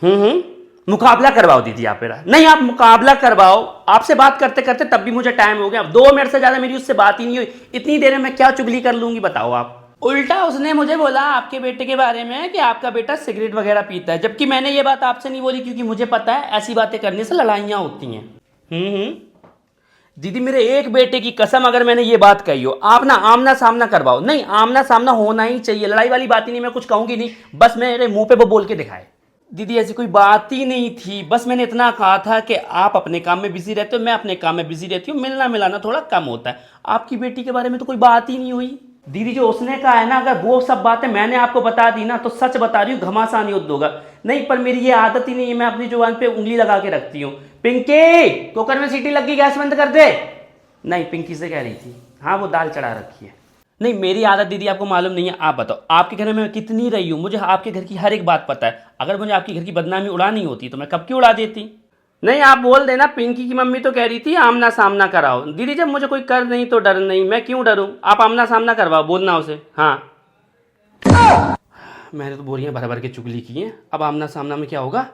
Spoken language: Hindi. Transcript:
मुकाबला करवाओ दीदी आप मेरा। नहीं, आप मुकाबला करवाओ। आपसे बात करते करते तब भी मुझे टाइम हो गया। अब 2 मिनट से ज्यादा मेरी उससे बात ही नहीं हुई। इतनी देर में मैं क्या चुगली कर लूंगी बताओ आप। उल्टा उसने मुझे बोला आपके बेटे के बारे में कि आपका बेटा सिगरेट वगैरह पीता है, जबकि मैंने ये बात आपसे नहीं बोली, क्योंकि मुझे पता है ऐसी बातें करने से लड़ाइयाँ होती हैं। दीदी मेरे एक बेटे की कसम, अगर मैंने ये बात कही हो, आप ना आमना सामना करवाओ। नहीं, आमना सामना होना ही चाहिए, लड़ाई वाली बात ही नहीं। मैं कुछ कहूंगी नहीं, बस मेरे मुंह पे वो बोल के दिखाए। दीदी ऐसी कोई बात ही नहीं थी, बस मैंने इतना कहा था कि आप अपने काम में बिजी रहते हो, मैं अपने काम में बिजी रहती हूँ, मिलना मिलाना थोड़ा कम होता है। आपकी बेटी के बारे में तो कोई बात ही नहीं हुई। दीदी जो उसने कहा है ना, अगर वो सब बातें मैंने आपको बता दी ना, तो सच बता रही हूँ घमासान युद्ध होगा। नहीं, पर मेरी ये आदत ही नहीं है, मैं अपनी जुबान पे उंगली लगा के रखती हूँ। पिंकी, कुकर में सीटी लग गई, गैस बंद कर दे। नहीं, पिंकी से कह रही थी। हाँ, वो दाल चढ़ा रखी है। नहीं, मेरी आदत दीदी आपको मालूम नहीं है। आप बताओ, आपके घर में मैं कितनी रही हूँ, मुझे आपके घर की हर एक बात पता है। अगर मुझे आपके घर की बदनामी उड़ानी होती तो मैं कब की उड़ा देती। नहीं, आप बोल देना पिंकी की मम्मी तो कह रही थी आमना सामना कराओ। दीदी जब मुझे कोई कर नहीं तो डर नहीं, मैं क्यों डरूं। आप आमना सामना करवाओ, बोलना उसे। हाँ, मैंने तो बोरियां भर भर के चुगली की हैं, अब आमना सामना में क्या होगा।